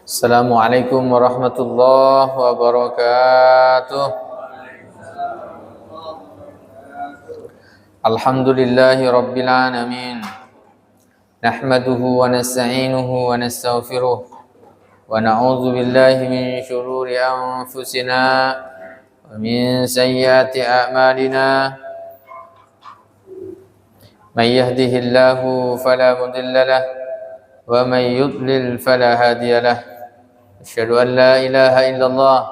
Assalamualaikum warahmatullahi wabarakatuh. Alhamdulillahi rabbil alamin. Nahmaduhu wa nasta'inuhu wa nastaghfiruh. Wa na'udzu billahi min shururi anfusina wa min sayyiati a'malina. May yahdihillahu fala mudilla lahu wa may yudlil fala hadiya lahu. Asyhadu an la ilaha illallah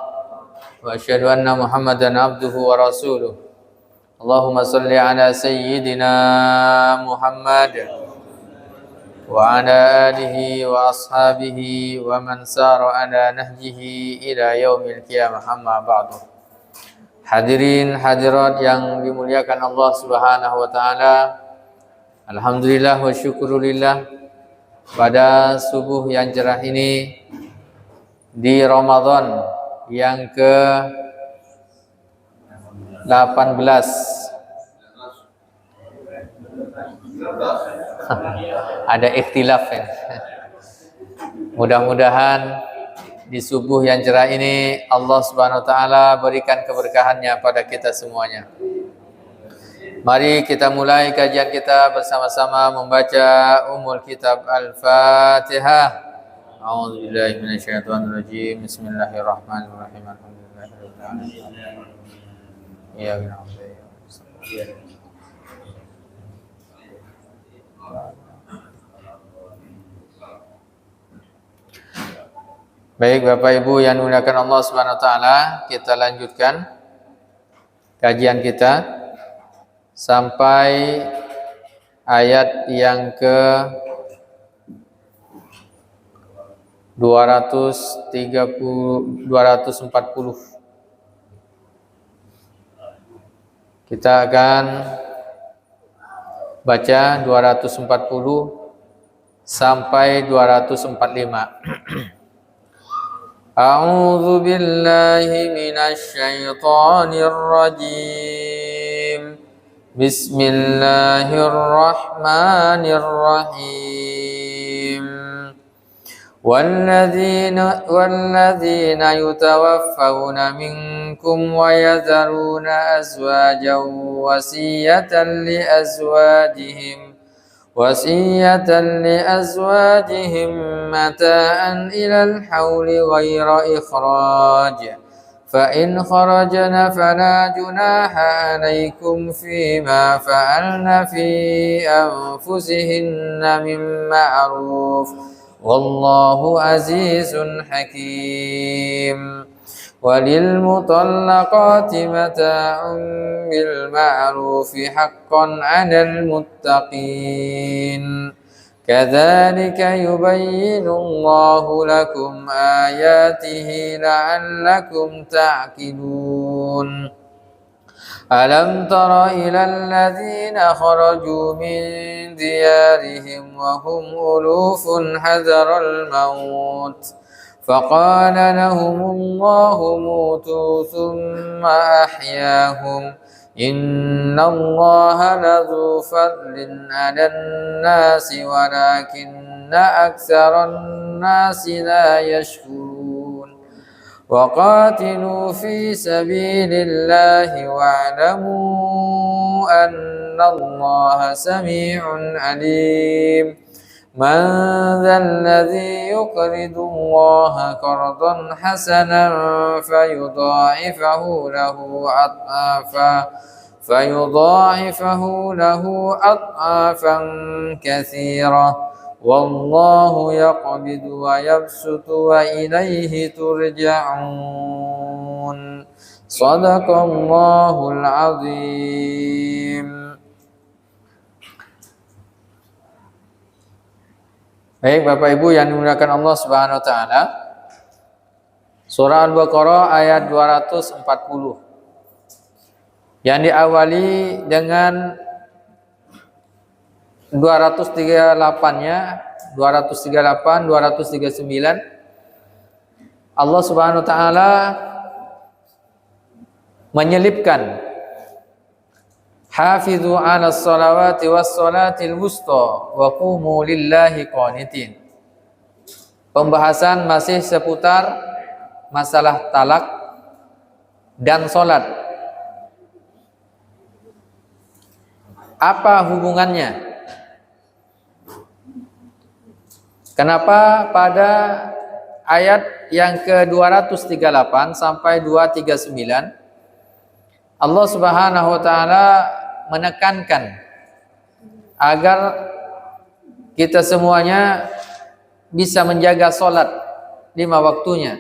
wa asyhadu anna Muhammadan abduhu wa rasuluh. Allahumma salli ala sayyidina Muhammad wa ala alihi wa ashabihi wa man sara ala nahjihi ila yaumil qiyamah, amma ba'du. Hadirin hadirat yang dimuliakan Allah Subhanahu wa taala. Alhamdulillah wa syukurillah, pada subuh yang cerah ini di Ramadan yang ke-18. Ada ikhtilaf ya. Mudah-mudahan di subuh yang cerah ini Allah Subhanahu wa taala berikan keberkahannya pada kita semuanya. Mari kita mulai kajian kita bersama-sama membaca Ummul Kitab Al-Fatihah. A'udzubillahi minasyaitonirrajim. Bismillahirrahmanirrahim. Alhamdulillahirabbil alamin. Ya Baik Bapak Ibu yang dimuliakan Allah Subhanahu wa taala, kita lanjutkan kajian kita sampai ayat yang ke 240. Kita akan baca 240 sampai 245. A'udzu billahi minasy syaithanir rajim. Bismillahirrahmanirrahim. والذين يتوفون منكم ويذرون أزواجا وصية لأزواجهم متاعا إلى الحول غير إخراج، فإن خرجن فلا جناح عليكم فيما فعلن في أنفسهن من معروف، والله عزيز حكيم. وللمطلقات متاع بالمعروف حقا على المتقين، كذلك يبين الله لكم آياته لعلكم تعقلون. ألم تر إلى الذين خرجوا من ديارهم وهم ألوف حذر الموت فقال لهم الله موتوا ثم أحياهم، إن الله لذو فضل على الناس ولكن أكثر الناس لا يشكرون. وقاتلوا في سبيل الله واعلموا أن الله سميع عليم. من ذا الذي يقرض الله قرضا حسنا فيضاعفه له أضعافا كثيرة، والله يقبض ويبسط وإليه ترجعون. صدق الله العظيم. Baik Bapak Ibu yang dimuliakan Allah Subhanahu wa taala. Surah Al-Baqarah ayat 240. Yang diawali dengan 238-nya, 238, 239. Allah Subhanahu wa taala menyelipkan Hafizu 'alas salawati was salatil wusta wa qumu lillahi qanitin. Pembahasan masih seputar masalah talak dan sholat. Apa hubungannya? Kenapa pada ayat yang ke-238 sampai 239 Allah Subhanahu wa taala menekankan agar kita semuanya bisa menjaga sholat 5 waktunya,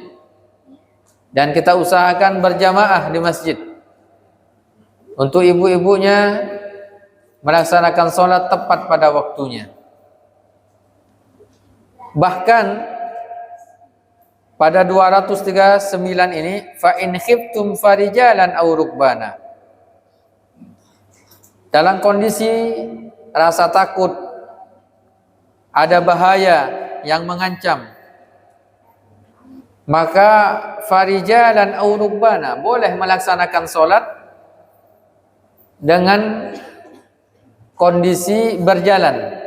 dan kita usahakan berjamaah di masjid. Untuk ibu-ibunya melaksanakan sholat tepat pada waktunya. Bahkan pada 239 ini, fa in khiftum farijalan aw rukbana. Dalam kondisi rasa takut, ada bahaya yang mengancam, maka farijalan aw rukbana, boleh melaksanakan sholat dengan kondisi berjalan,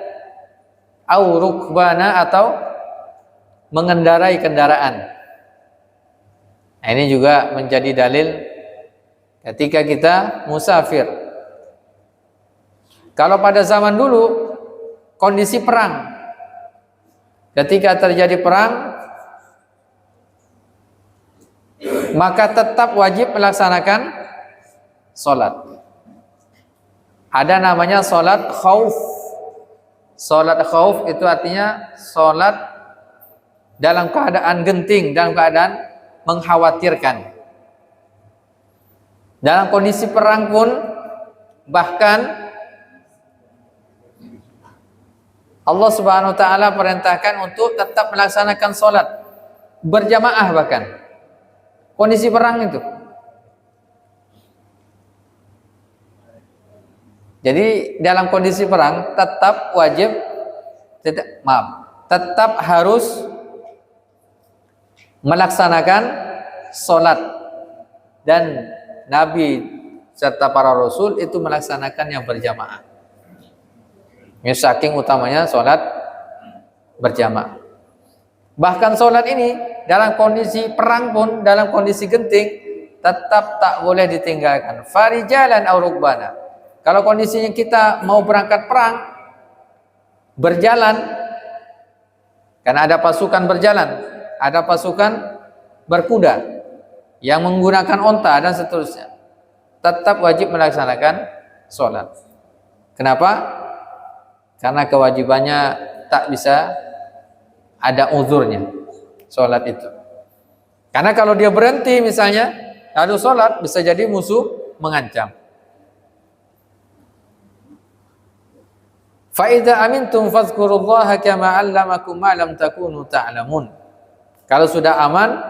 aw rukbana, atau mengendarai kendaraan. Nah, ini juga menjadi dalil ketika kita musafir. Kalau pada zaman dulu kondisi perang, ketika terjadi perang, maka tetap wajib melaksanakan sholat. Ada namanya sholat khauf. Sholat khauf itu artinya sholat dalam keadaan genting, dalam keadaan mengkhawatirkan. Dalam kondisi perang pun bahkan Allah Subhanahu wa taala perintahkan untuk tetap melaksanakan sholat berjamaah, bahkan kondisi perang itu. Jadi dalam kondisi perang tetap wajib, tetap harus melaksanakan sholat, dan Nabi serta para Rasul itu melaksanakan yang berjamaah. Ini saking utamanya sholat berjamaah. Bahkan sholat ini dalam kondisi perang pun, dalam kondisi genting, tetap tak boleh ditinggalkan. Farijalan aw rukbana. Kalau kondisinya kita mau berangkat perang, berjalan, karena ada pasukan berjalan, ada pasukan berkuda yang menggunakan onta dan seterusnya, tetap wajib melaksanakan sholat. Kenapa? Karena kewajibannya tak bisa ada uzurnya sholat itu. Karena kalau dia berhenti misalnya lalu sholat, bisa jadi musuh mengancam. Fa idza amintum fadhkurullaha kama 'allamakum ma lam takunu ta'lamun. Kalau sudah aman,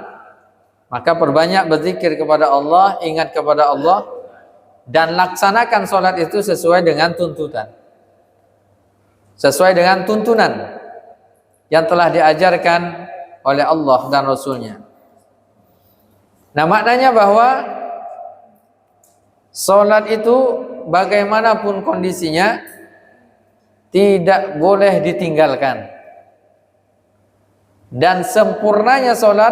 maka perbanyak berzikir kepada Allah, ingat kepada Allah, dan laksanakan sholat itu sesuai dengan tuntutan, sesuai dengan tuntunan yang telah diajarkan oleh Allah dan Rasulnya. Nah, maknanya bahwa sholat itu bagaimanapun kondisinya tidak boleh ditinggalkan. Dan sempurnanya sholat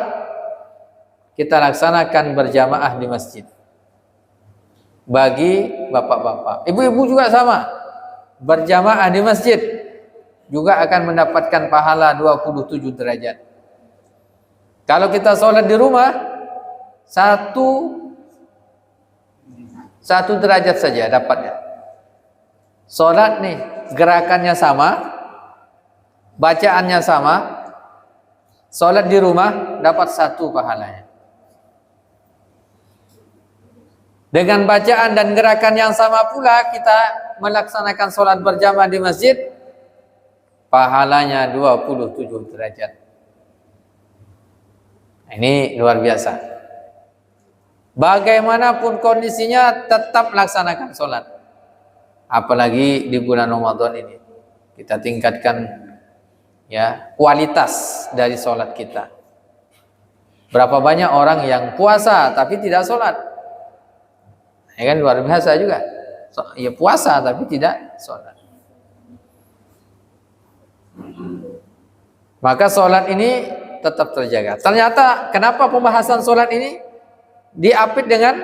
kita laksanakan berjamaah di masjid. Bagi bapak-bapak, ibu-ibu juga sama, berjamaah di masjid juga akan mendapatkan pahala 27 derajat. Kalau kita sholat di rumah, satu derajat saja dapatnya. Sholat nih, gerakannya sama, bacaannya sama. Sholat di rumah dapat 1 pahalanya. Dengan bacaan dan gerakan yang sama pula kita melaksanakan sholat berjamaah di masjid, pahalanya 27 derajat. Ini luar biasa. Bagaimanapun kondisinya tetap melaksanakan sholat. Apalagi di bulan Ramadan ini, kita tingkatkan ya kualitas dari sholat kita. Berapa banyak orang yang puasa tapi tidak sholat, ya kan, luar biasa juga. Ya puasa tapi tidak sholat. Maka sholat ini tetap terjaga. Ternyata kenapa pembahasan sholat ini diapit dengan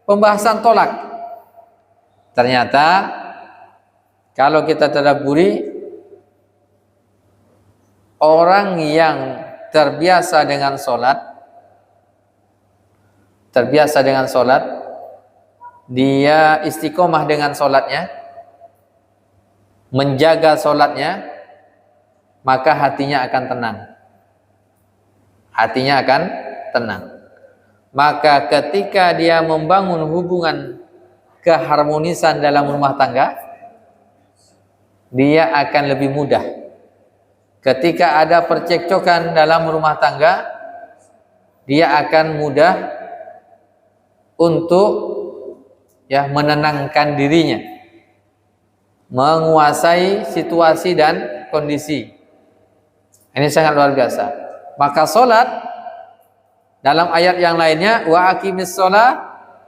pembahasan tolak? Ternyata kalau kita tadabburi, orang yang terbiasa dengan sholat, dia istiqomah dengan sholatnya, menjaga sholatnya, maka hatinya akan tenang. Hatinya akan tenang. Maka ketika dia membangun hubungan keharmonisan dalam rumah tangga, dia akan lebih mudah. Ketika ada percekcokan dalam rumah tangga, dia akan mudah untuk menenangkan dirinya, menguasai situasi dan kondisi. Ini sangat luar biasa. Maka sholat dalam ayat yang lainnya, wa aqimis sholat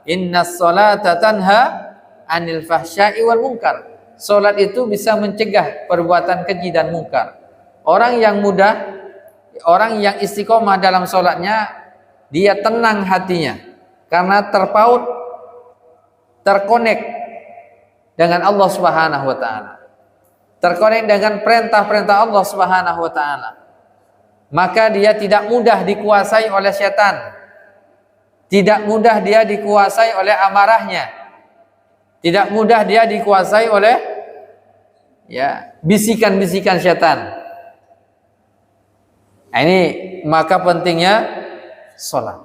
innas sholata tanha anil fahsya'i wal munkar. Sholat itu bisa mencegah perbuatan keji dan mungkar. Orang yang istiqomah dalam sholatnya, dia tenang hatinya karena terkonek dengan Allah Subhanahu wa taala. Terkonek dengan perintah-perintah Allah Subhanahu wa taala. Maka dia tidak mudah dikuasai oleh setan. Tidak mudah dia dikuasai oleh amarahnya. Tidak mudah dia dikuasai oleh bisikan-bisikan setan. Ini maka pentingnya sholat.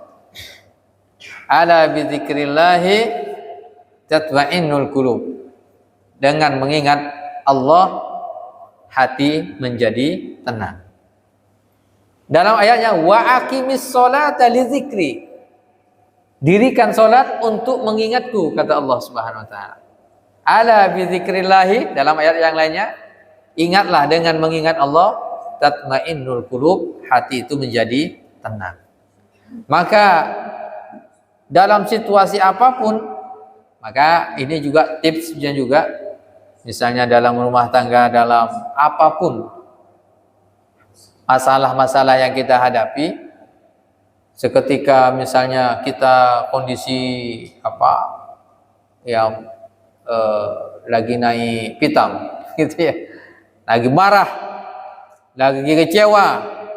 Ala bidzikrillahi tatma'innul qulub. Dengan mengingat Allah, hati menjadi tenang. Dalam ayatnya, wa aqimis sholata lidzikri. Dirikan sholat untuk mengingatku, kata Allah Subhanahu wa taala. Ala bidzikrillahi, dalam ayat yang lainnya, ingatlah dengan mengingat Allah, tatmainnul qulub, hati itu menjadi tenang. Maka dalam situasi apapun, maka ini juga tipsnya juga, misalnya dalam rumah tangga, dalam apapun masalah-masalah yang kita hadapi, seketika misalnya kita kondisi lagi naik pitam gitu ya, lagi marah, lagi kecewa,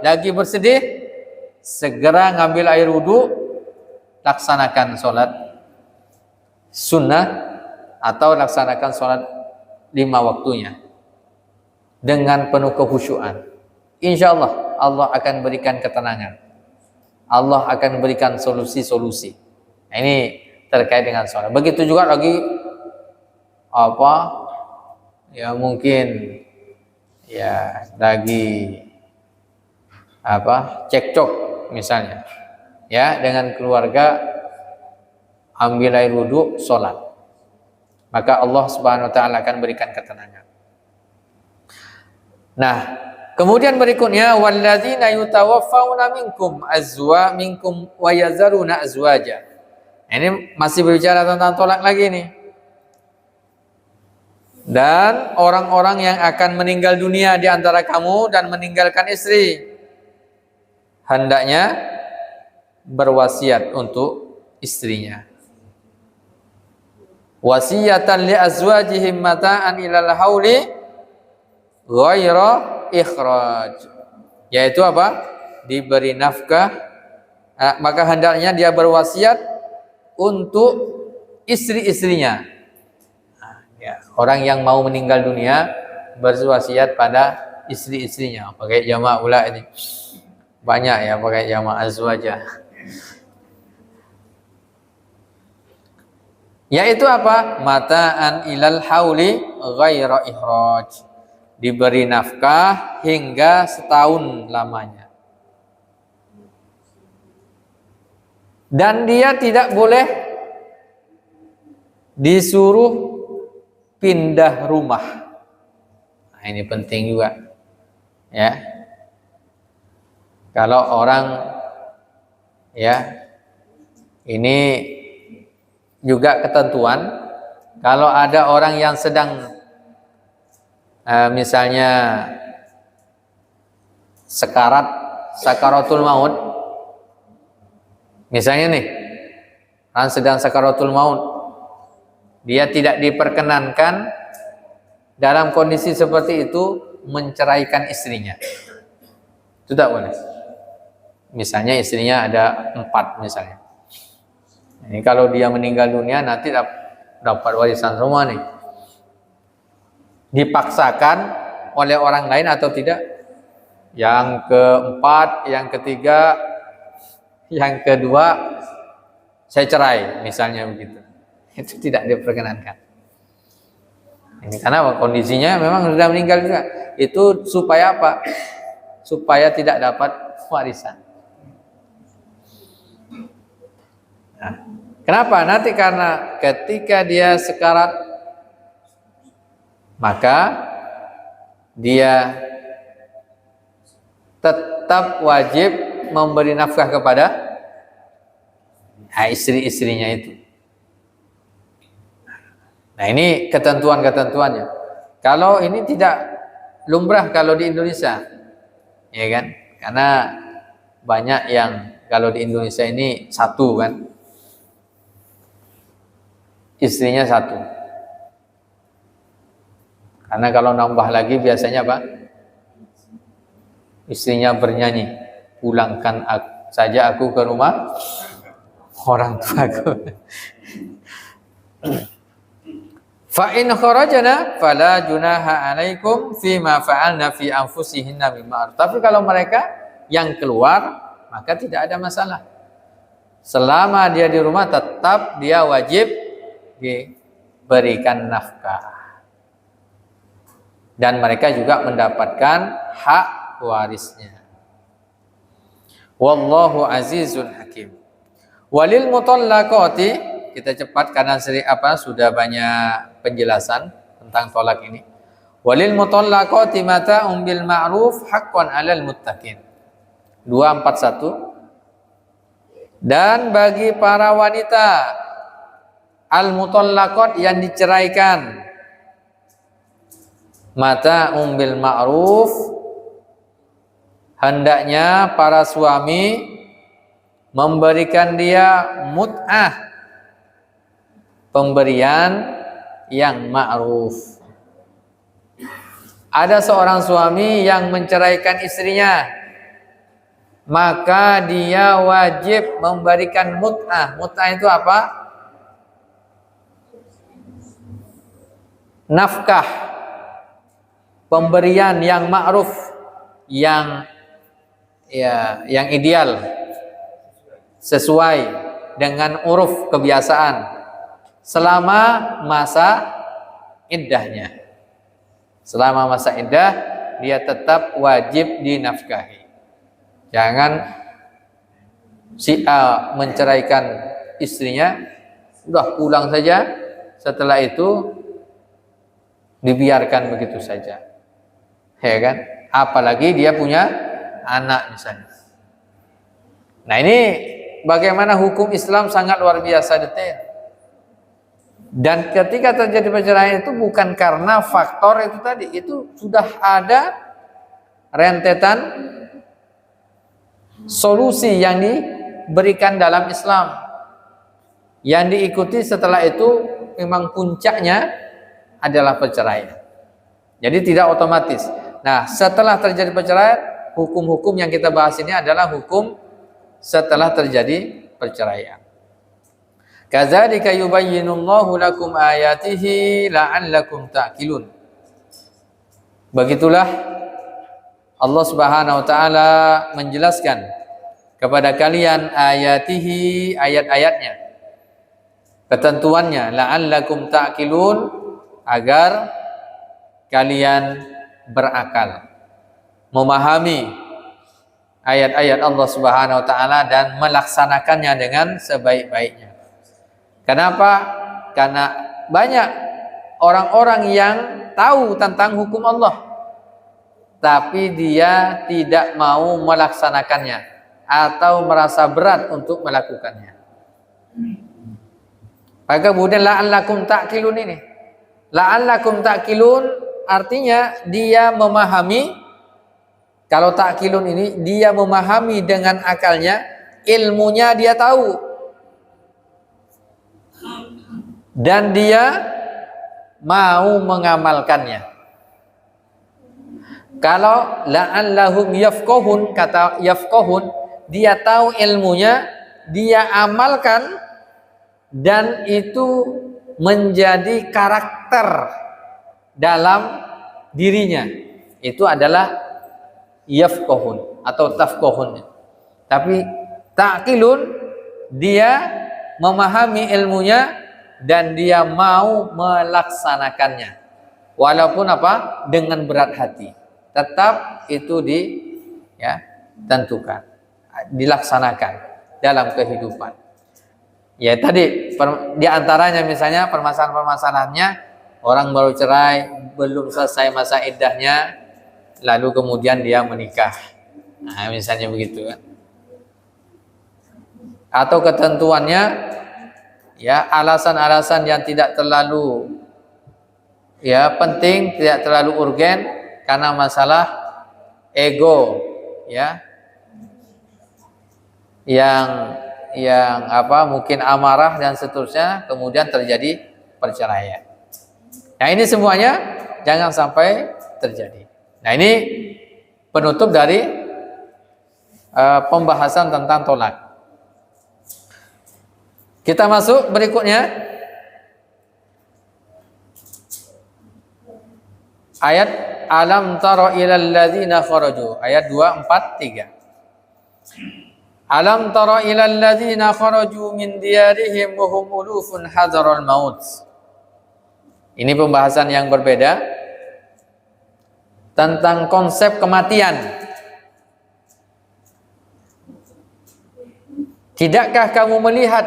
lagi bersedih, segera ngambil air wudhu, laksanakan sholat sunnah atau laksanakan sholat 5 waktunya dengan penuh kekhusyuan. Insya Allah, Allah akan berikan ketenangan. Allah akan berikan solusi-solusi. Ini terkait dengan sholat. Begitu juga lagi mungkin lagi cekcok misalnya dengan keluarga, ambil air wudhu, sholat, maka Allah Subhanahu wa taala akan berikan ketenangan. Nah, kemudian berikutnya, walladzina yutawaffawna minkum wa yazaruna azwaja. Ini masih berbicara tentang tolak lagi nih. Dan orang-orang yang akan meninggal dunia di antara kamu dan meninggalkan istri, hendaknya berwasiat untuk istrinya. Wasiyatan li azwajihim mata'an ilal hauli ghaira ikhraj. Yaitu diberi nafkah, maka hendaknya dia berwasiat untuk istri-istrinya. Orang yang mau meninggal dunia berwasiat pada istri-istrinya. Pakai jamak pula ini. Banyak pakai jamak azwaja. Yaitu mata'an ilal hauli ghaira ikhraj. Diberi nafkah hingga setahun lamanya. Dan dia tidak boleh disuruh pindah rumah. Nah, ini penting juga. Kalau orang ini juga ketentuan, kalau ada orang yang sedang misalnya sakaratul maut, misalnya nih, orang sedang sakaratul maut, dia tidak diperkenankan dalam kondisi seperti itu menceraikan istrinya. Itu tak boleh. Misalnya istrinya ada 4 misalnya. Ini kalau dia meninggal dunia nanti dapat warisan semua nih. Dipaksakan oleh orang lain atau tidak? Yang keempat, yang ketiga, yang kedua, saya cerai, misalnya begitu. Itu tidak diperkenankan. Ini karena kondisinya memang sudah meninggal juga. Itu supaya apa? Supaya tidak dapat warisan. Nah, kenapa? Nanti karena ketika dia sekarat, maka dia tetap wajib memberi nafkah kepada istri-istrinya itu. Nah, ini ketentuan-ketentuannya. Kalau ini tidak lumrah kalau di Indonesia, ya kan? Karena banyak yang kalau di Indonesia ini satu kan, istrinya satu. Karena kalau nambah lagi biasanya apa? Istrinya bernyanyi, pulangkan saja aku ke rumah orang tuaku. Fa in kharajna fala junaha alaikum fima fa'alna fi anfusihinna bil ma'ruf. Tapi kalau mereka yang keluar, maka tidak ada masalah. Selama dia di rumah tetap dia wajib diberikan nafkah. Dan mereka juga mendapatkan hak warisnya. Wallahu azizun hakim. Walil mutallaqati, kita cepat karena sudah banyak penjelasan tentang tolak ini. Walil mutallaqati mata'un bil ma'ruf haqqan 'alal muttaqin. 241. Dan bagi para wanita al-mutallaqat yang diceraikan, mata'un bil ma'ruf, hendaknya para suami memberikan dia mut'ah, pemberian yang ma'ruf. Ada seorang suami yang menceraikan istrinya, maka dia wajib memberikan mut'ah. Mut'ah itu apa? Nafkah, pemberian yang ma'ruf, yang ideal, sesuai dengan uruf kebiasaan selama masa iddahnya. Selama masa iddah dia tetap wajib dinafkahi. Jangan si A menceraikan istrinya, udah pulang saja, setelah itu dibiarkan begitu saja, ya kan? Apalagi dia punya anak misalnya. Nah, ini bagaimana hukum Islam sangat luar biasa detail. Dan ketika terjadi perceraian itu bukan karena faktor itu tadi, itu sudah ada rentetan solusi yang diberikan dalam Islam, yang diikuti setelah itu memang puncaknya adalah perceraian. Jadi tidak otomatis. Nah, setelah terjadi perceraian, hukum-hukum yang kita bahas ini adalah hukum setelah terjadi perceraian. Kadzalika yubayyinullahu lakum ayatihi la'allakum ta'qilun. Begitulah Allah Subhanahu wa taala menjelaskan kepada kalian ayatihi, ayat-ayatnya, ketentuannya, la'allakum ta'qilun, agar kalian berakal, memahami ayat-ayat Allah Subhanahu wa taala dan melaksanakannya dengan sebaik-baiknya. Kenapa? Karena banyak orang-orang yang tahu tentang hukum Allah, tapi dia tidak mau melaksanakannya atau merasa berat untuk melakukannya. Maka kemudian la'allakum ta'qilun ini. La'allakum ta'qilun artinya dia memahami Kalau ta'qilun ini dia memahami dengan akalnya, ilmunya dia tahu, dan dia mau mengamalkannya. Kalau la'allahum yafqahun, kata yafqahun, dia tahu ilmunya, dia amalkan, dan itu menjadi karakter dalam dirinya. Itu adalah yafqahun atau tafqahun. Tapi ta'qilun, dia memahami ilmunya dan dia mau melaksanakannya. Walaupun apa? Dengan berat hati. Tetap itu ditentukan, dilaksanakan dalam kehidupan. Ya tadi di antaranya misalnya permasalahan-permasalahannya, orang baru cerai, belum selesai masa iddahnya, lalu kemudian dia menikah. Nah, misalnya begitu kan. Atau ketentuannya ya alasan-alasan yang tidak terlalu penting, tidak terlalu urgen, karena masalah ego ya, yang mungkin amarah dan seterusnya, kemudian terjadi perceraian. Nah, ini semuanya jangan sampai terjadi. Nah, ini penutup dari pembahasan tentang tolak. Kita masuk berikutnya. Ayat alam tara ilal ladzina kharaju, ayat 2, 4, 3. Alam tara ilal ladzina kharaju min diyarihim wa hum ulufun hadaral maut. Ini pembahasan yang berbeda tentang konsep kematian. Tidakkah kamu melihat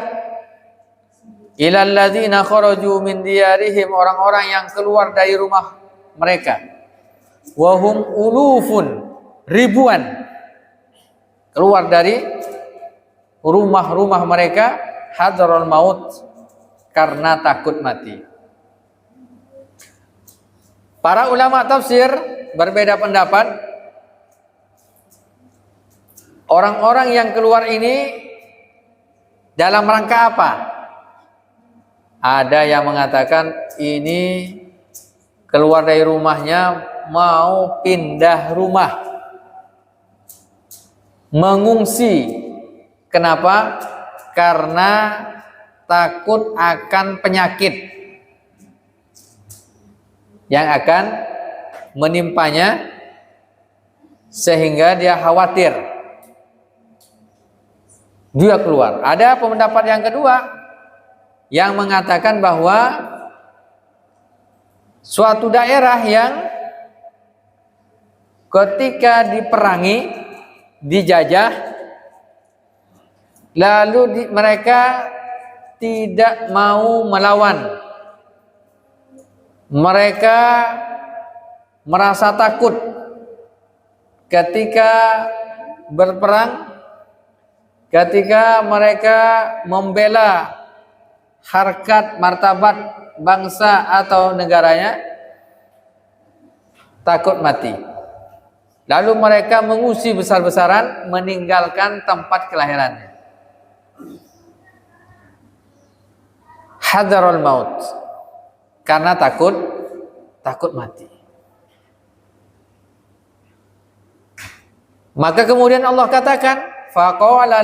ilal ladzina kharaju min diyarihim, orang-orang yang keluar dari rumah mereka, wahum ulufun, ribuan, keluar dari rumah-rumah mereka, hadarul maut, karena takut mati. Para ulama tafsir berbeda pendapat. Orang-orang yang keluar ini dalam rangka apa? Ada yang mengatakan ini keluar dari rumahnya mau pindah rumah, mengungsi. Kenapa? Karena takut akan penyakit yang akan menimpanya, sehingga dia khawatir, dia keluar. Ada pendapat yang kedua yang mengatakan bahwa suatu daerah yang ketika diperangi, dijajah, lalu mereka tidak mau melawan. Mereka merasa takut ketika berperang, ketika mereka membela harkat martabat bangsa atau negaranya, takut mati. Lalu mereka mengungsi besar-besaran, meninggalkan tempat kelahirannya. Hadarul maut, karena takut mati. Maka kemudian Allah katakan, faqala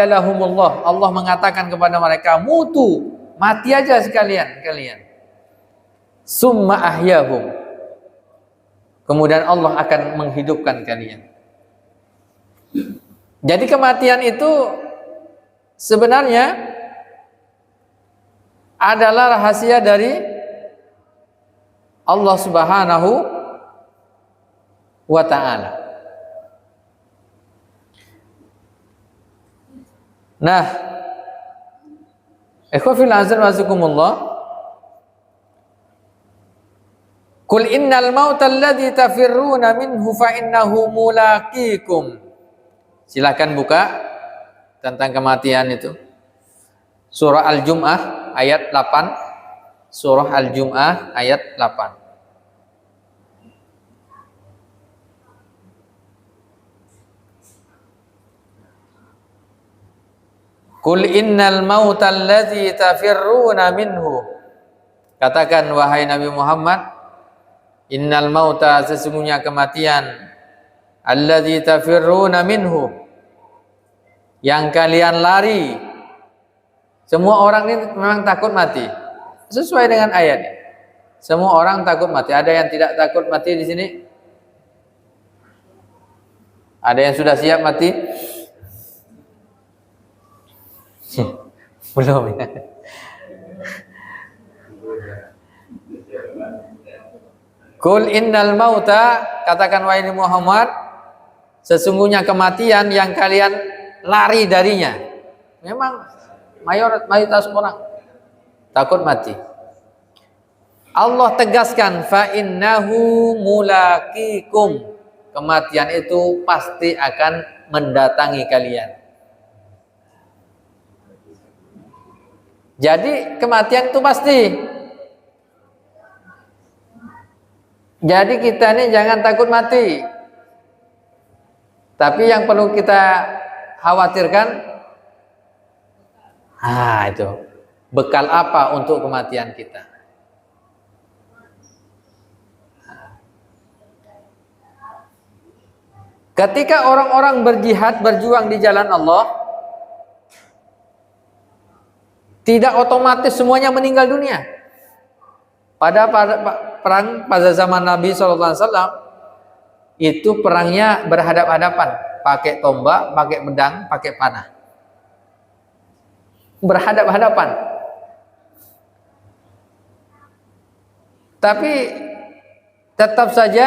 lahumullah, Allah mengatakan kepada mereka, mutu, mati aja sekalian kalian. Summa ahyahum, kemudian Allah akan menghidupkan kalian. Jadi kematian itu sebenarnya adalah rahasia dari Allah Subhanahu wa ta'ala. Nah, ikhwafil azan wazakumullah, Qul innal mauta alladhi tafirruna minhu fa innahu mulaqikum. Silakan buka tentang kematian itu. Surah Al-Jum'ah ayat 8. Surah Al-Jum'ah ayat 8. Qul innal mauta allazi tafirruna minhu. Katakan wahai Nabi Muhammad, innal mauta, sesungguhnya kematian, allazi tafirruna minhu, yang kalian lari. Semua orang ini memang takut mati. Sesuai dengan ayat. Semua orang takut mati. Ada yang tidak takut mati di sini? Ada yang sudah siap mati? Belum ya. Qul innal mauta, katakan wahai Muhammad, sesungguhnya kematian yang kalian lari darinya. Memang mayoritas orang takut mati. Allah tegaskan fa innahu mulaqikum, kematian itu pasti akan mendatangi kalian. Jadi kematian itu pasti. Jadi kita ini jangan takut mati. Tapi yang perlu kita khawatirkan, itu bekal apa untuk kematian kita. Ketika orang-orang berjihad, berjuang di jalan Allah, tidak otomatis semuanya meninggal dunia. Pada perang pada zaman Nabi SAW itu perangnya berhadap-hadapan, pakai tombak, pakai pedang, pakai panah, berhadap-hadapan. Tapi tetap saja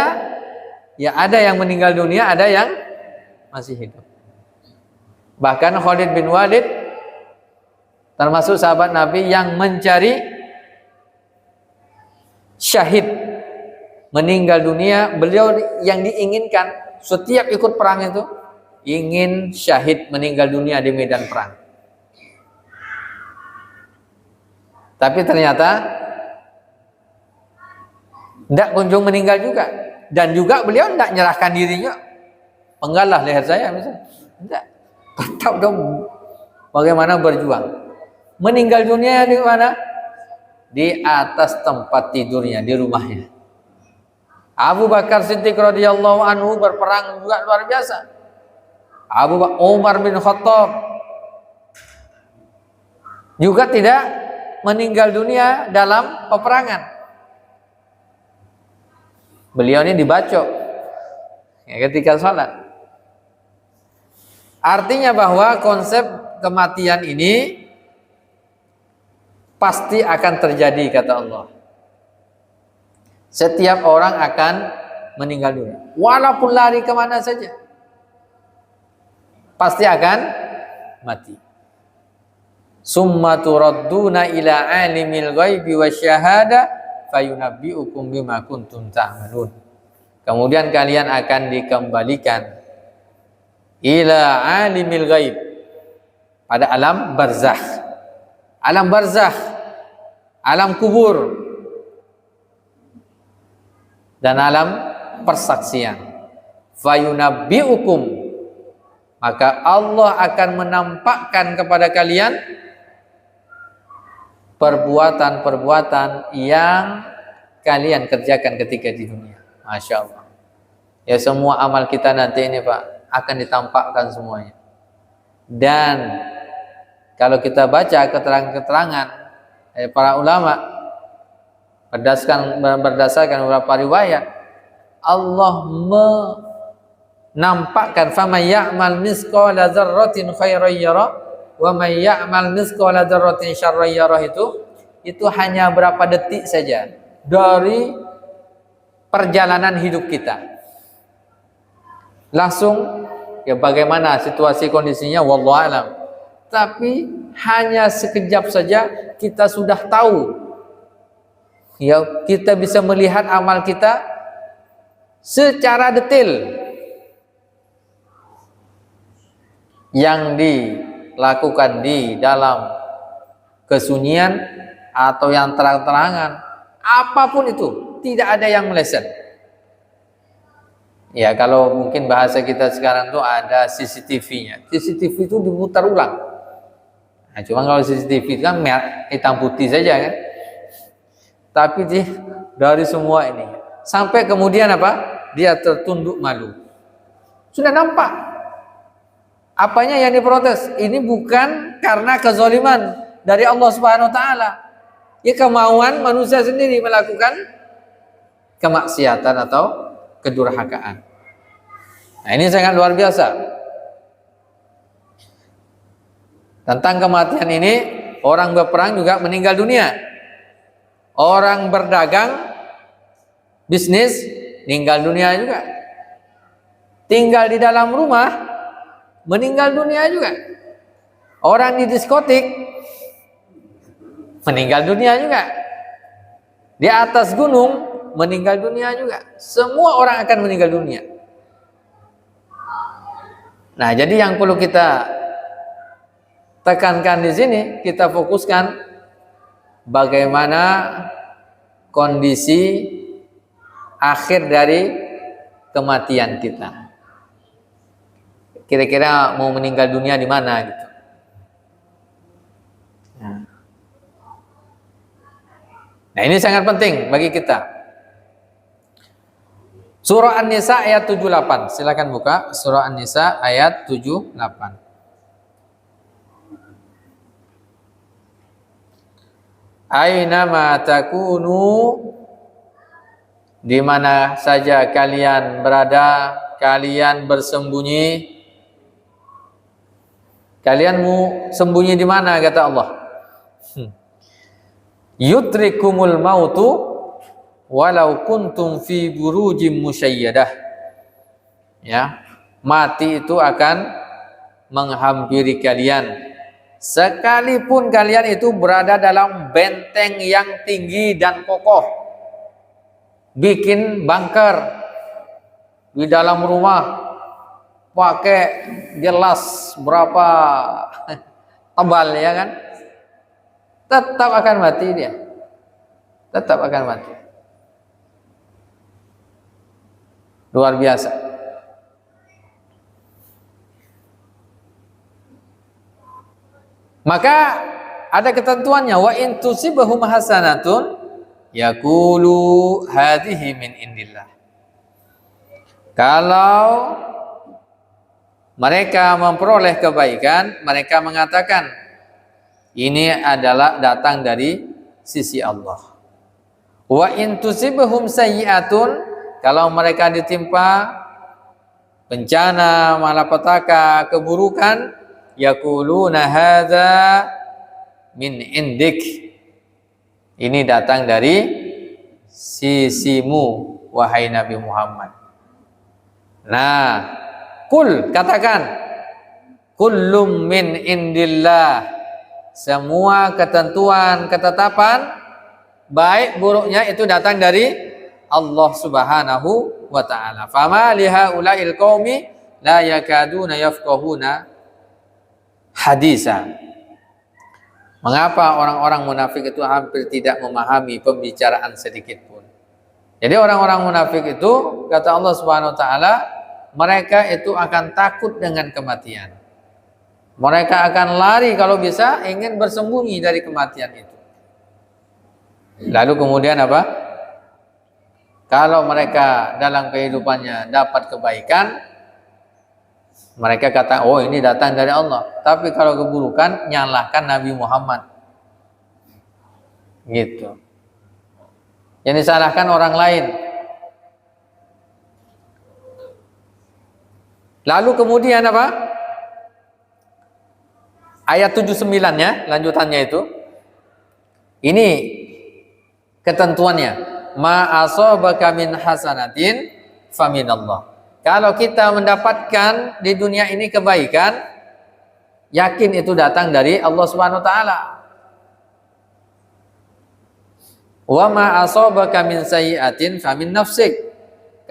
ya ada yang meninggal dunia, ada yang masih hidup. Bahkan Khalid bin Walid termasuk sahabat Nabi yang mencari syahid, meninggal dunia. Beliau yang diinginkan setiap ikut perang itu ingin syahid, meninggal dunia di medan perang. Tapi ternyata tidak kunjung meninggal juga. Dan juga beliau tidak menyerahkan dirinya, penggalah leher saya misalnya. Tidak, tetap dong bagaimana berjuang. Meninggal dunia di mana? Di atas tempat tidurnya, di rumahnya. Abu Bakar Siddiq radhiyallahu anhu berperang juga luar biasa. Umar bin Khattab juga tidak meninggal dunia dalam peperangan. Beliau ini dibacok ketika sholat. Artinya bahwa konsep kematian ini pasti akan terjadi, kata Allah. Setiap orang akan meninggal dunia, walaupun lari kemana saja, pasti akan mati. Summa turadduna ila alimil ghaibi wasyahada fayunabbiukum bima kuntum ta'malun. Kemudian kalian akan dikembalikan ila alimil ghaib, pada alam barzakh. Alam barzakh, alam kubur, dan alam persaksian. Fayunabbiukum, maka Allah akan menampakkan kepada kalian perbuatan-perbuatan yang kalian kerjakan ketika di dunia. Masya Allah. Ya, semua amal kita nanti ini Pak akan ditampakkan semuanya. Dan kalau kita baca keterangan-keterangan para ulama berdasarkan beberapa riwayat, Allah menampakkan faman ya'mal misqala dzarratin khairan yara wa may ya'mal misqala dzarratin syarran yara, itu hanya berapa detik saja dari perjalanan hidup kita. Langsung ya bagaimana situasi kondisinya wallahu alam. Tapi hanya sekejap saja kita sudah tahu. Ya, kita bisa melihat amal kita secara detail. Yang dilakukan di dalam kesunyian atau yang terang-terangan, apapun itu, tidak ada yang meleset. Ya, kalau mungkin bahasa kita sekarang tuh ada CCTV-nya. CCTV itu diputar ulang. Nah, cuma kalau CCTV itu kan hitam putih saja kan. Tapi dari semua ini sampai kemudian apa? Dia tertunduk malu. Sudah nampak. Apanya yang diprotes? Ini bukan karena kezaliman dari Allah Subhanahu wa taala. Ya kemauan manusia sendiri melakukan kemaksiatan atau kedurhakaan. Nah, ini sangat luar biasa. Tentang kematian ini, orang berperang juga meninggal dunia. Orang berdagang, bisnis, meninggal dunia juga. Tinggal di dalam rumah, meninggal dunia juga. Orang di diskotik, meninggal dunia juga. Di atas gunung, meninggal dunia juga. Semua orang akan meninggal dunia. Nah, jadi yang perlu kita tekankan di sini, kita fokuskan bagaimana kondisi akhir dari kematian kita. Kira-kira mau meninggal dunia di mana gitu. Nah, ini sangat penting bagi kita. Surah An-Nisa ayat 78. Silakan buka Surah An-Nisa ayat 78. Aina ma takunu, di mana saja kalian berada, kalian bersembunyi. Kalian mau sembunyi di mana kata Allah? Yudrikumul mautu walau kuntum fi burujim musyayyadah. Ya, mati itu akan menghampiri kalian sekalipun kalian itu berada dalam benteng yang tinggi dan kokoh, bikin bunker di dalam rumah, pakai gelas berapa tebal ya kan, tetap akan mati dia, tetap akan mati. Luar biasa. Maka ada ketentuannya, wa in tusibhum hasanatun yaqulu hadhihi min indillah. Kalau mereka memperoleh kebaikan, mereka mengatakan ini adalah datang dari sisi Allah. Wa in tusibhum sayyi'atun, kalau mereka ditimpa bencana, malapetaka, keburukan, yaquluna hadza min indik, ini datang dari sisimu wahai Nabi Muhammad. Nah, kul, katakan, kullum min indillah, semua ketentuan, ketetapan baik buruknya itu datang dari Allah Subhanahu wa taala. Fama lihaula'il qaumi la yakaduna yafqahuna hadisa. Mengapa orang-orang munafik itu hampir tidak memahami pembicaraan sedikit pun? Jadi orang-orang munafik itu, kata Allah Subhanahu wa taala, mereka itu akan takut dengan kematian. Mereka akan lari kalau bisa, ingin bersembunyi dari kematian itu. Lalu kemudian apa? Kalau mereka dalam kehidupannya dapat kebaikan, mereka kata, oh ini datang dari Allah. Tapi kalau keburukan, nyalahkan Nabi Muhammad. Gitu. Yang disalahkan orang lain. Lalu kemudian apa? Ayat 79 ya, lanjutannya itu. Ini ketentuannya. Ma asabaka min hasanatin faminallah. Kalau kita mendapatkan di dunia ini kebaikan, yakin itu datang dari Allah Subhanahu wa taala. Wa ma asabaka min sayyi'atin famin nafsik.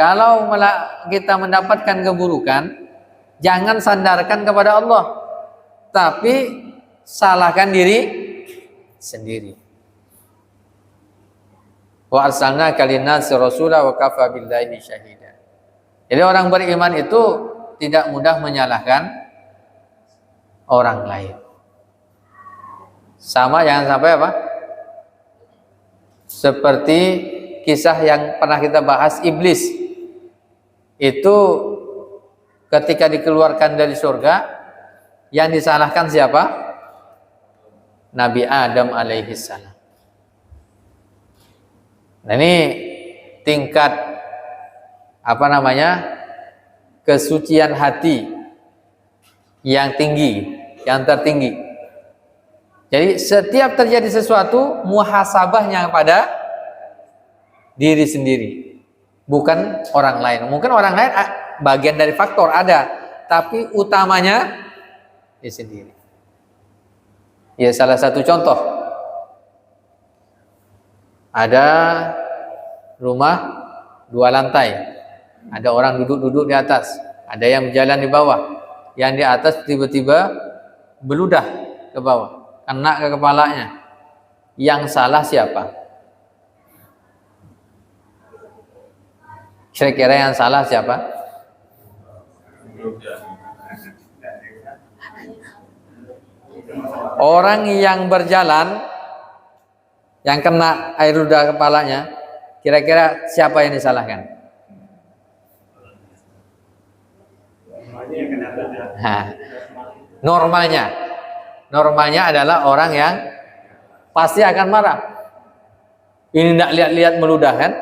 Kalau kita mendapatkan keburukan, jangan sandarkan kepada Allah, tapi salahkan diri sendiri. Wa arsalnaka linnasi rasula wa kafa billahi syahida. Jadi orang beriman itu tidak mudah menyalahkan orang lain. Sama jangan sampai apa? Seperti kisah yang pernah kita bahas, iblis. Itu ketika dikeluarkan dari surga, yang disalahkan siapa? Nabi Adam alaihissalam. Nah, ini tingkat kesucian hati yang tinggi, yang tertinggi. Jadi setiap terjadi sesuatu, muhasabahnya pada diri sendiri, bukan orang lain. Mungkin orang lain bagian dari faktor ada, tapi utamanya diri sendiri. Ya, salah satu contoh, ada rumah 2 lantai, ada orang duduk-duduk di atas, ada yang berjalan di bawah, yang di atas tiba-tiba beludah ke bawah, kena ke kepalanya. Yang salah siapa? Kira-kira yang salah siapa? Orang yang berjalan, yang kena air ludah kepalanya, kira-kira siapa yang disalahkan? Nah, normalnya adalah orang yang pasti akan marah. Ini tidak lihat-lihat meludah kan?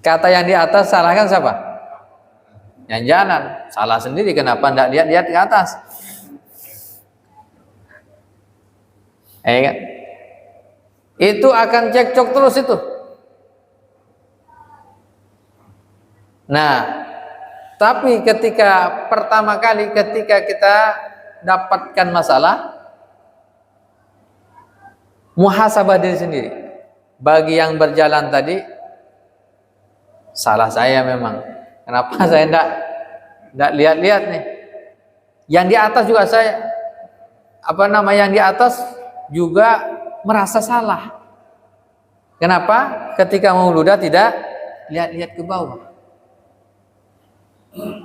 Kata yang di atas salahkan siapa? Yang jalan. Salah sendiri, kenapa tidak lihat-lihat ke atas? Kan? Itu akan cekcok terus itu. Nah, tapi pertama kali ketika kita dapatkan masalah, muhasabah diri sendiri. Bagi yang berjalan tadi, salah saya memang. Kenapa saya tidak lihat-lihat nih? Yang di atas juga yang di atas juga merasa salah. Kenapa? Ketika mau ludah tidak lihat-lihat ke bawah.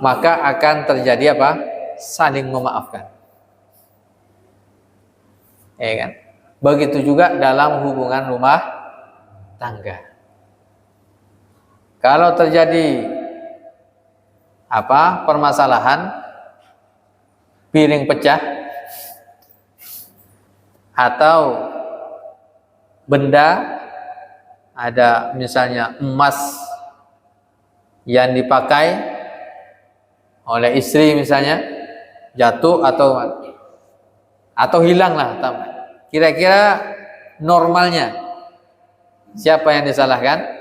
Maka akan terjadi apa? Saling memaafkan. Ya kan? Begitu juga dalam hubungan rumah tangga. Kalau terjadi permasalahan, piring pecah atau benda, ada misalnya emas yang dipakai oleh istri misalnya jatuh atau hilang lah, kira-kira normalnya siapa yang disalahkan?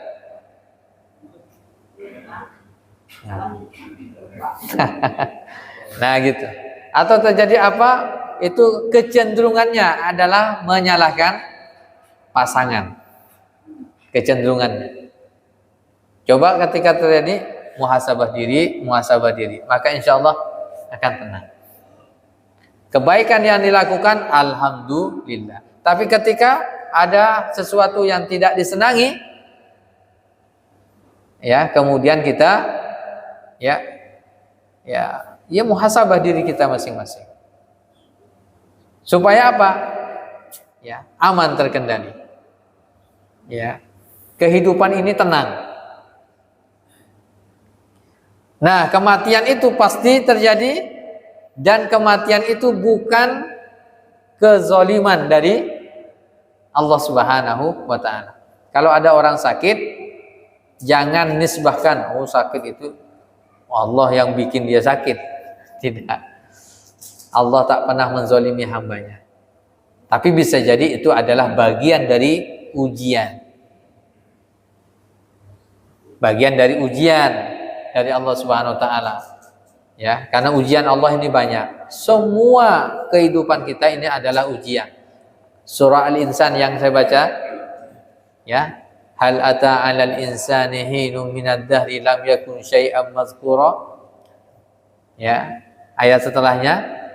Nah gitu. Atau terjadi itu kecenderungannya adalah menyalahkan pasangan, kecenderungannya. Coba ketika terjadi muhasabah diri, maka insya Allah akan tenang. Kebaikan yang dilakukan, alhamdulillah. Tapi ketika ada sesuatu yang tidak disenangi, ya kemudian kita muhasabah diri kita masing-masing. Supaya apa? Ya, aman, terkendali. Ya, kehidupan ini tenang. Nah, kematian itu pasti terjadi, dan kematian itu bukan kezaliman dari Allah Subhanahu wa ta'ala. Kalau ada orang sakit, jangan nisbahkan, sakit itu Allah yang bikin dia sakit. Tidak. Allah tak pernah menzalimi hambanya. Tapi bisa jadi itu adalah bagian dari ujian. Bagian dari ujian dari Allah Subhanahu wa ta'ala. Ya, karena ujian Allah ini banyak. Semua kehidupan kita ini adalah ujian. Surah Al-Insan yang saya baca, ya, hal ata 'alal insani hinum minad dahri lam yakun syai'an mazkura. Ya, ayat setelahnya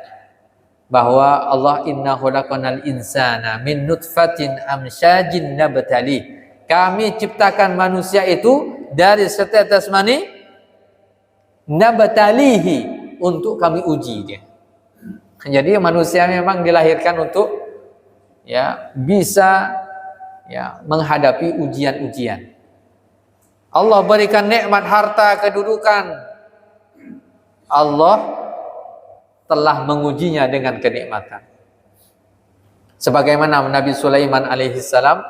bahwa Allah inna khalaqanal insana min nutfatin amsyajin nabtali. Kami ciptakan manusia itu dari setetes mani, nabtalihi, untuk kami uji dia. Jadi manusia memang dilahirkan untuk ya bisa ya menghadapi ujian-ujian. Allah berikan nikmat harta, kedudukan. Allah telah mengujinya dengan kenikmatan. Sebagaimana Nabi Sulaiman alaihissalam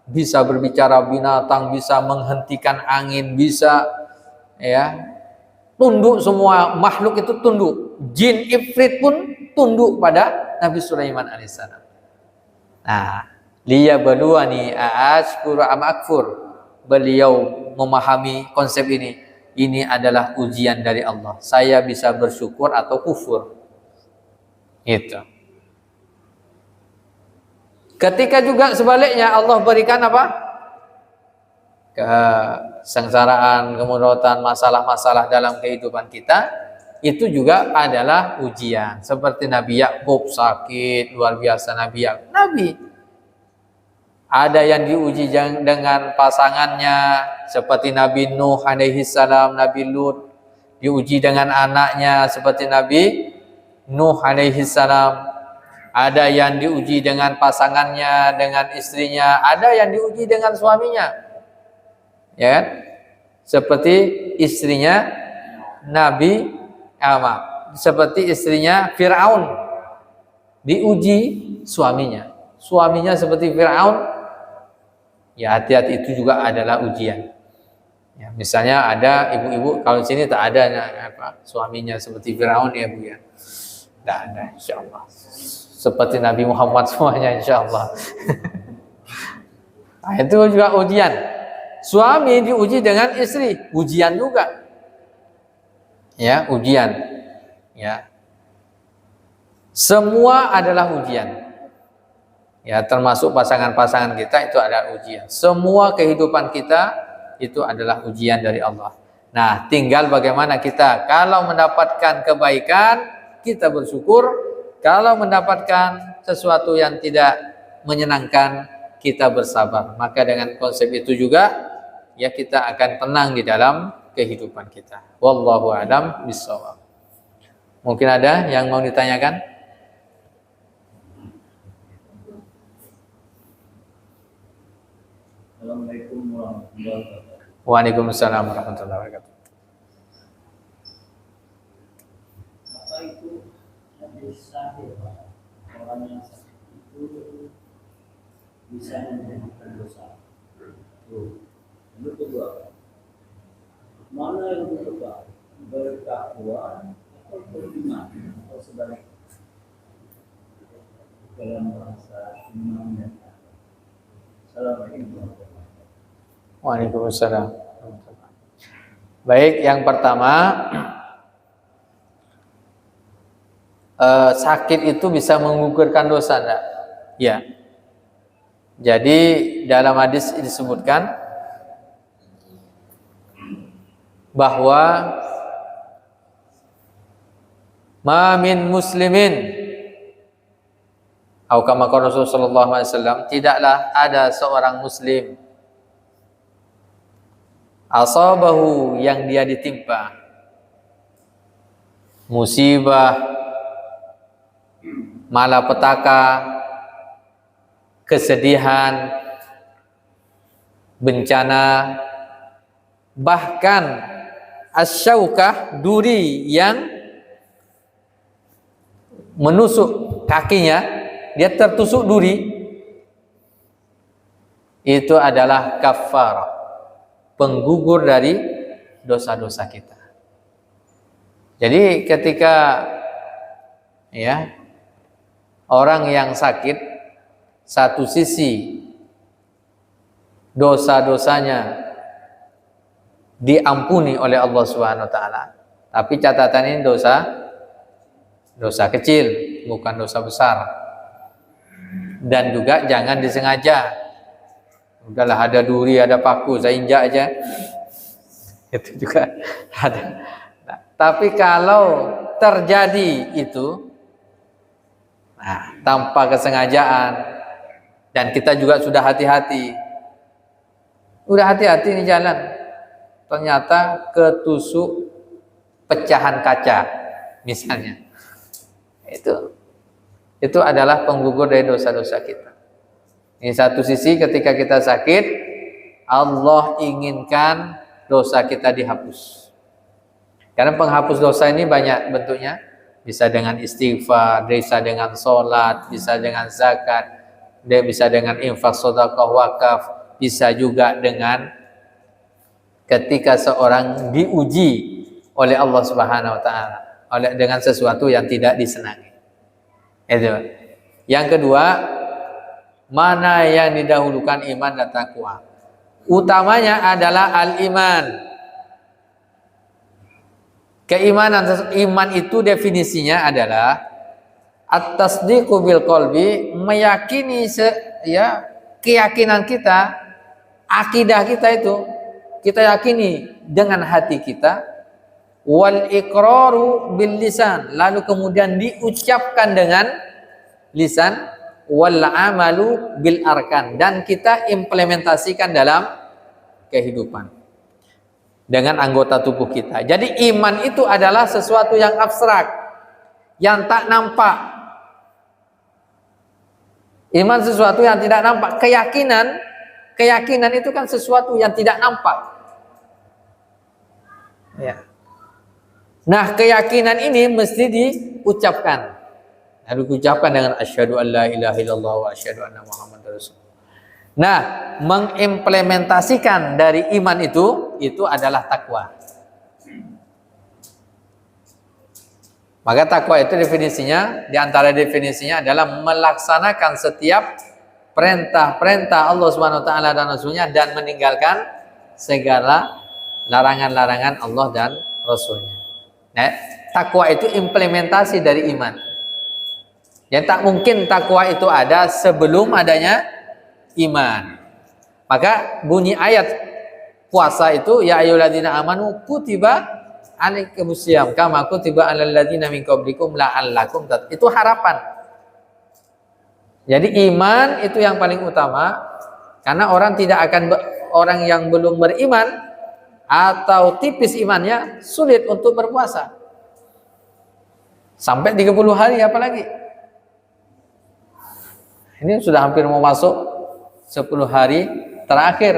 bisa berbicara binatang, bisa menghentikan angin, bisa ya tunduk, semua makhluk itu tunduk. Jin ifrit pun tunduk pada Nabi Sulaiman alaihissalam. Nah, liyabluwani aashkuru am akfur. Beliau memahami konsep ini. Ini adalah ujian dari Allah. Saya bisa bersyukur atau kufur. Itu. Ketika juga sebaliknya Allah berikan apa? Kesengsaraan, kemudaratan, masalah-masalah dalam kehidupan kita, itu juga adalah ujian. Seperti Nabi Yakub sakit luar biasa, Nabi ada yang diuji dengan pasangannya seperti Nabi Nuh alaihi salam, Nabi Lut diuji dengan anaknya seperti Nabi Nuh alaihi salam. Ada yang diuji dengan pasangannya, dengan istrinya, ada yang diuji dengan suaminya. Ya kan? Seperti istrinya Nabi seperti istrinya Firaun diuji suaminya. Suaminya seperti Firaun. Ya hati-hati, itu juga adalah ujian. Ya, misalnya ada ibu-ibu, kalau sini tak ada suaminya seperti Firaun ya Bu ya. Tidak ada, insyaallah. Seperti Nabi Muhammad semuanya insyaallah. Nah, itu juga ujian. Suami diuji dengan istri, ujian juga. Ya, ujian. Ya. Semua adalah ujian. Ya, termasuk pasangan-pasangan kita itu adalah ujian. Semua kehidupan kita itu adalah ujian dari Allah. Nah, tinggal bagaimana kita. Kalau mendapatkan kebaikan, kita bersyukur. Kalau mendapatkan sesuatu yang tidak menyenangkan, kita bersabar. Maka dengan konsep itu juga, ya kita akan tenang di dalam kehidupan kita. Wallahu a'lam bishawab. Mungkin ada yang mau ditanyakan? Assalamualaikum warahmatullahi wabarakatuh. Waalaikumsalam warahmatullahi wabarakatuh. Apa itu hadis sahih, Pak? Orang yang sakit itu bisa menjadikan dosa. Yang kedua, mana yang lebih tepat, bertakwa atau beriman atau sebaliknya? Dalam bahasa iman dan Assalamualaikum. Waalaikumsalam. Baik, yang pertama, sakit itu bisa menggugurkan dosa, enggak? Ya. Jadi dalam hadis disebutkan bahwa ma min muslimin, atau kama qala Rasulullah sallallahu alaihi wasallam, tidaklah ada seorang muslim asabahu, yang dia ditimpa musibah, malapetaka, kesedihan, bencana, bahkan asyaukah, duri yang menusuk kakinya, dia tertusuk duri, itu adalah kafarah, penggugur dari dosa-dosa kita. Jadi ketika ya orang yang sakit, satu sisi dosa-dosanya diampuni oleh Allah Subhanahu wa taala, tapi catatan ini dosa kecil, bukan dosa besar. Dan juga jangan disengaja. Udahlah, ada duri, ada paku, saya injak aja. Itu juga ada. Nah, tapi kalau terjadi itu, tanpa kesengajaan, dan kita juga sudah hati-hati. Udah hati-hati nih jalan. Ternyata ketusuk pecahan kaca, misalnya. Itu adalah penggugur dari dosa-dosa kita. Di satu sisi ketika kita sakit, Allah inginkan dosa kita dihapus. Karena penghapus dosa ini banyak bentuknya. Bisa dengan istighfar, bisa dengan sholat, bisa dengan zakat, bisa dengan infak, sedekah, wakaf, bisa juga dengan ketika seorang diuji oleh Allah Subhanahu wa taala dengan sesuatu yang tidak disenangi. Itu. Yang kedua, mana yang didahulukan, iman dan takwa? Utamanya adalah al-iman. Keimanan, iman itu definisinya adalah at-tasdiqu bil qalbi, meyakini keyakinan kita, akidah kita itu kita yakini dengan hati kita, wal iqraru bil lisan, lalu kemudian diucapkan dengan lisan, wal amalu bil arkan, dan kita implementasikan dalam kehidupan dengan anggota tubuh kita. Jadi iman itu adalah sesuatu yang abstrak, yang tak nampak. Iman sesuatu yang tidak nampak. Keyakinan itu kan sesuatu yang tidak nampak. Ya. Nah, keyakinan ini mesti diucapkan. Harus diucapkan dengan asyhadu an la ilaha illallah wa asyhadu anna muhammadar rasulullah. Nah, mengimplementasikan dari iman itu adalah takwa. Maka takwa itu definisinya, di antara definisinya adalah melaksanakan setiap perintah-perintah Allah Subhanahu wa taala dan Rasulnya, dan meninggalkan segala larangan-larangan Allah dan Rasulnya. Nah, takwa itu implementasi dari iman. Yang tak mungkin takwa itu ada sebelum adanya iman. Maka bunyi ayat puasa itu, ya ayyuhalladzina amanu kutiba alaikumusiyam kama kutiba alal ladzina min qablikum la'allakum tattaqun. Itu harapan. Jadi iman itu yang paling utama, karena orang yang belum beriman atau tipis imannya sulit untuk berpuasa. Sampai 30 hari apalagi. Ini sudah hampir mau masuk 10 hari terakhir.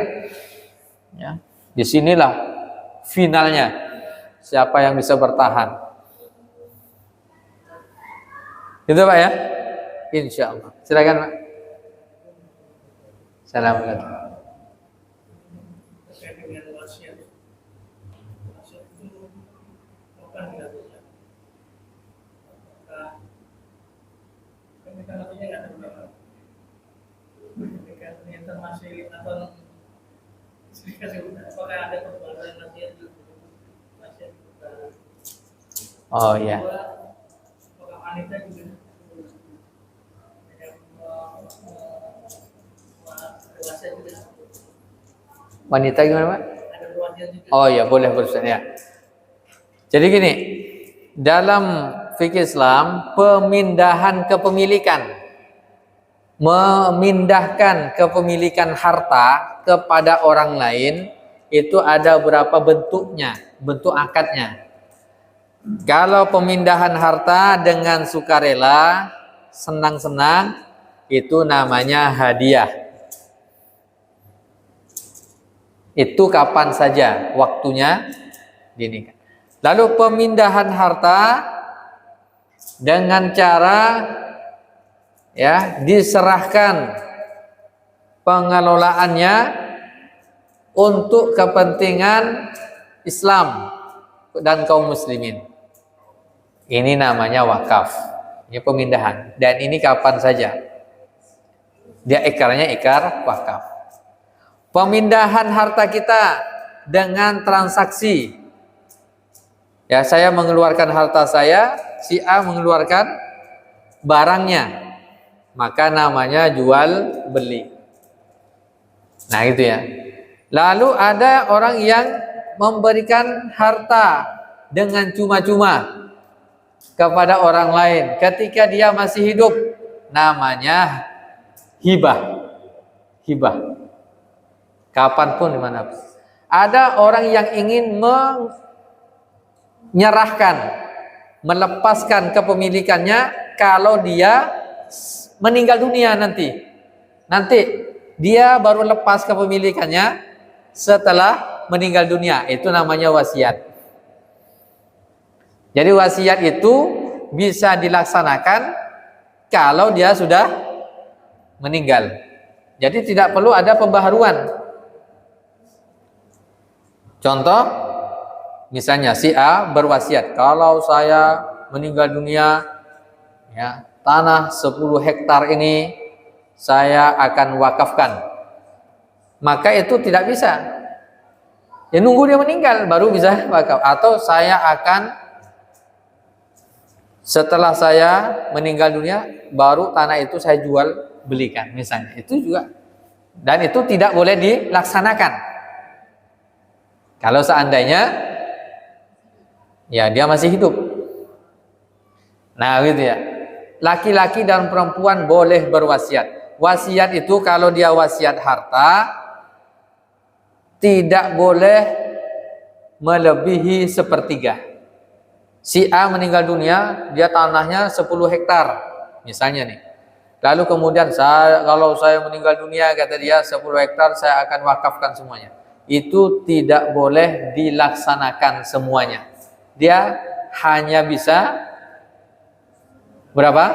Ya, disinilah finalnya. Siapa yang bisa bertahan? Gitu Pak ya? Insya Allah. Silakan Pak. Assalamualaikum. Oh ya. Wanita gimana Pak? Oh ya, boleh berusaha ya. Jadi gini, dalam fikih Islam, pemindahan kepemilikan, memindahkan kepemilikan harta kepada orang lain itu ada beberapa bentuknya, bentuk akadnya. Kalau pemindahan harta dengan sukarela, senang-senang, itu namanya hadiah. Itu kapan saja waktunya gini. Lalu pemindahan harta dengan cara diserahkan pengelolaannya untuk kepentingan Islam dan kaum muslimin. Ini namanya wakaf. Ini pemindahan. Dan ini kapan saja. Dia ikarnya ikar wakaf. Pemindahan harta kita dengan transaksi. Ya, saya mengeluarkan harta saya, si A mengeluarkan barangnya. Maka namanya jual beli. Nah, itu ya. Lalu ada orang yang memberikan harta dengan cuma-cuma kepada orang lain ketika dia masih hidup, namanya hibah. Hibah. Kapanpun dimanapun. Ada orang yang ingin menyerahkan, melepaskan kepemilikannya kalau dia meninggal dunia nanti. Nanti dia baru lepas kepemilikannya setelah meninggal dunia. Itu namanya wasiat. Jadi wasiat itu bisa dilaksanakan kalau dia sudah meninggal. Jadi tidak perlu ada pembaharuan. Contoh, misalnya si A berwasiat, kalau saya meninggal dunia, ya, tanah 10 hektar ini saya akan wakafkan. Maka itu tidak bisa. Ya nunggu dia meninggal baru bisa wakaf. Atau saya akan, setelah saya meninggal dunia, baru tanah itu saya jual belikan misalnya. Itu juga. Dan itu tidak boleh dilaksanakan. Kalau seandainya ya dia masih hidup. Nah gitu ya. Laki-laki dan perempuan boleh berwasiat. Wasiat itu kalau dia wasiat harta tidak boleh melebihi sepertiga. Si A meninggal dunia, dia tanahnya 10 hektar misalnya nih. Lalu kemudian kalau saya meninggal dunia, kata dia 10 hektar saya akan wakafkan semuanya. Itu tidak boleh dilaksanakan semuanya. Dia hanya bisa berapa?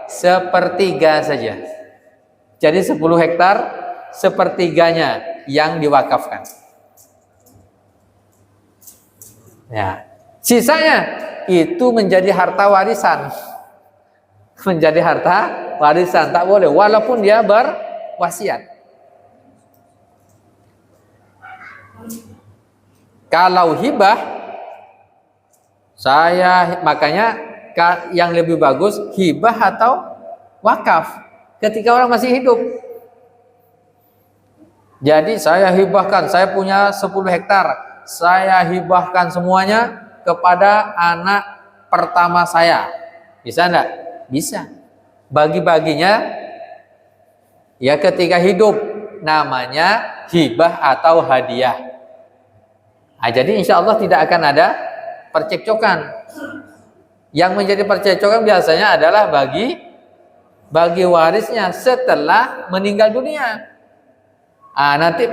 Sepertiga saja. Jadi 10 hektar sepertiganya yang diwakafkan. Ya, sisanya itu menjadi harta warisan. Menjadi harta warisan, tak boleh walaupun dia berwasiat. Kalau hibah, makanya yang lebih bagus hibah atau wakaf ketika orang masih hidup. Jadi saya hibahkan, saya punya 10 hektar, saya hibahkan semuanya kepada anak pertama saya. Bisa enggak? Bisa. Bagi-baginya ya ketika hidup, namanya hibah atau hadiah. Nah, jadi insya Allah tidak akan ada percekcokan. Yang menjadi percekcokan biasanya adalah bagi warisnya setelah meninggal dunia. Nanti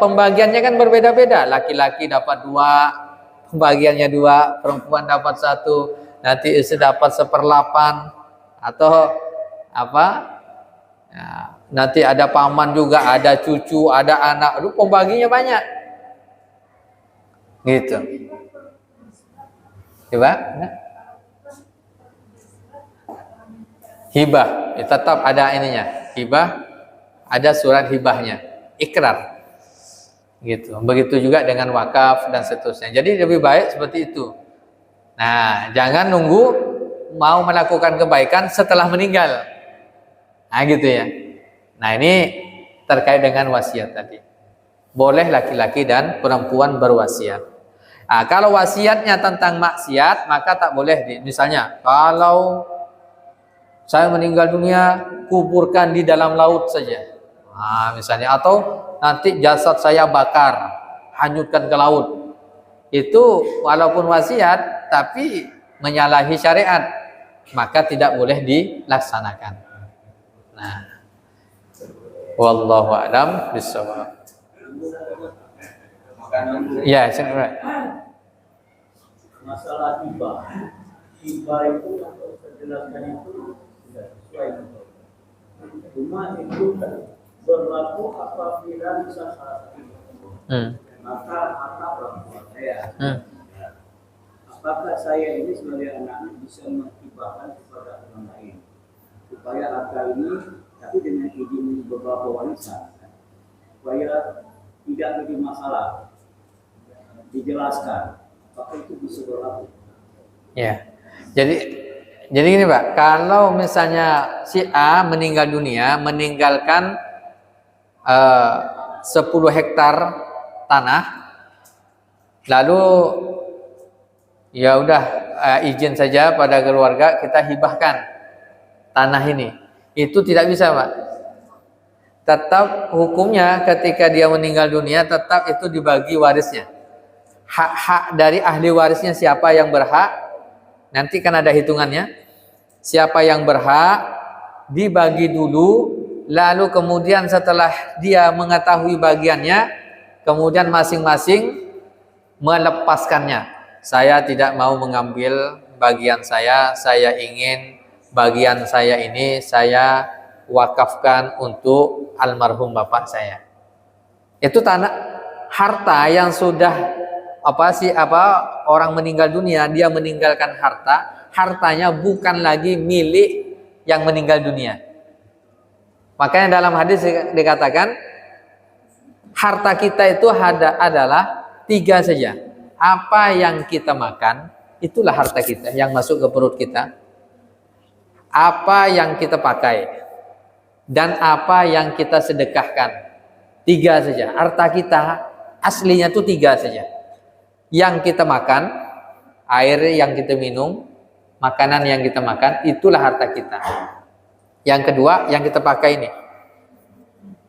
pembagiannya kan berbeda-beda. Laki-laki dapat 2, pembagiannya 2, perempuan dapat 1, nanti istri dapat 1/8 atau apa? Ya, nanti ada paman juga, ada cucu, ada anak. Aduh, pembaginya banyak. Gitu. Coba. Hibah, tetap ada ininya. Hibah, ada surat hibahnya, ikrar. Gitu. Begitu juga dengan wakaf dan seterusnya. Jadi lebih baik seperti itu. Nah, jangan nunggu mau melakukan kebaikan setelah meninggal. Nah, gitu ya. Nah, ini terkait dengan wasiat tadi. Boleh laki-laki dan perempuan berwasiat. Nah, kalau wasiatnya tentang maksiat, maka tak boleh. Misalnya, kalau saya meninggal dunia, kuburkan di dalam laut saja. Nah, misalnya, atau nanti jasad saya bakar, hanyutkan ke laut. Itu walaupun wasiat, tapi menyalahi syariat, maka tidak boleh dilaksanakan. Nah, wallahu a'lam bishawab. Ya, sebenarnya. Masalah hibah. Hibah itu atau penjelasan itu tidak sesuai. Cuma itu berlaku apabila bisa salah satu. Maka orang tua saya. Apakah saya ini sebagai anak bisa menghibahkan kepada orang lain supaya harta ini, tapi dengan izin beberapa warisan, supaya tidak jadi masalah, dijelaskan apakah itu bisa berlaku? Ya, jadi gini Pak, kalau misalnya si A meninggal dunia, meninggalkan 10 hektar tanah, lalu ya udah izin saja pada keluarga kita hibahkan tanah ini, itu tidak bisa Pak. Tetap hukumnya ketika dia meninggal dunia tetap itu dibagi warisnya. Hak-hak dari ahli warisnya siapa yang berhak, nanti kan ada hitungannya. siapa yang berhak dibagi dulu, lalu kemudian setelah dia mengetahui bagiannya, kemudian masing-masing melepaskannya. Saya tidak mau mengambil bagian saya ingin bagian saya ini saya wakafkan untuk almarhum bapak saya. Itu tanah harta yang sudah orang meninggal dunia, dia meninggalkan hartanya bukan lagi milik yang meninggal dunia. Makanya dalam hadis dikatakan harta kita itu adalah 3 saja. Apa yang kita makan, itulah harta kita yang masuk ke perut kita. Apa yang kita pakai dan apa yang kita sedekahkan. 3 saja. Harta kita aslinya itu 3 saja. Yang kita makan, air yang kita minum, makanan yang kita makan, itulah harta kita. Yang kedua, yang kita pakai ini.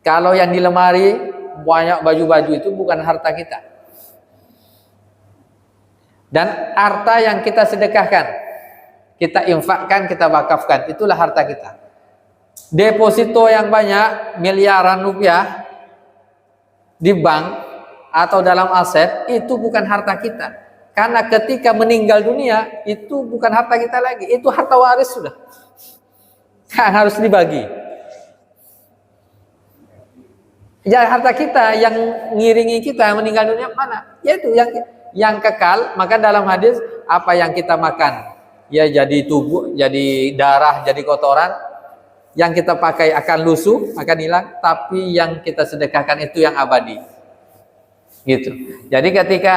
Kalau yang di lemari banyak baju-baju itu bukan harta kita. Dan harta yang kita sedekahkan, kita infakkan, kita wakafkan, itulah harta kita. Deposito yang banyak, miliaran rupiah di bank atau dalam aset, itu bukan harta kita. Karena ketika meninggal dunia, itu bukan harta kita lagi, itu harta waris sudah. Kan harus dibagi. Ya, harta kita yang ngiringi kita meninggal dunia mana? Yaitu yang kekal. Maka dalam hadis, apa yang kita makan ya jadi tubuh, jadi darah, jadi kotoran. Yang kita pakai akan lusuh, akan hilang. Tapi yang kita sedekahkan itu yang abadi. Gitu. Jadi ketika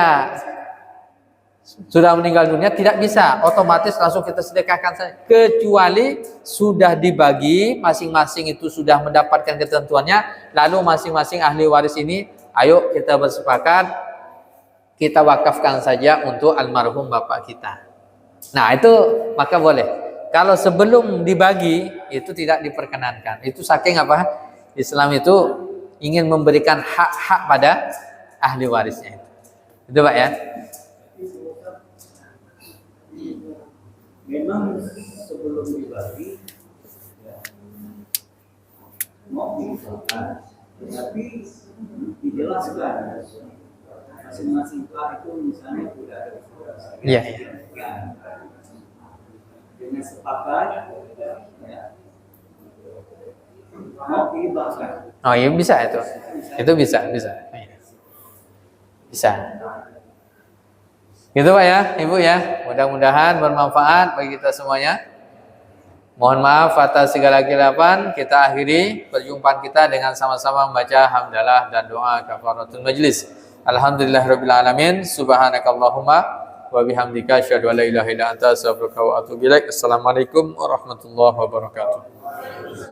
sudah meninggal dunia tidak bisa otomatis langsung kita sedekahkan saja, kecuali sudah dibagi, masing-masing itu sudah mendapatkan ketentuannya, lalu masing-masing ahli waris ini ayo kita bersepakat kita wakafkan saja untuk almarhum bapak kita. Nah itu maka boleh. Kalau sebelum dibagi itu tidak diperkenankan. Itu saking apa? Islam itu ingin memberikan hak-hak pada ahli warisnya. Itu Pak ya. Memang sebelum dibagi ya, mau diusahakan, tetapi dijelaskan masing-masing pihak itu misalnya sudah ada Iya. dengan sepakat ya, mau dibahaskan. Oh iya bisa itu bisa. Bisa. Gitu Pak ya, Ibu ya. Mudah-mudahan bermanfaat bagi kita semuanya. Mohon maaf atas segala khilafan. Kita akhiri perjumpaan kita dengan sama-sama membaca hamdalah dan doa kafaratul majlis. Alhamdulillahirabbil alamin. Subhanakallahumma wa bihamdika asyhadu an la ilaha illa anta astaghfiruka wa atubu ilaik. Assalamualaikum warahmatullahi wabarakatuh.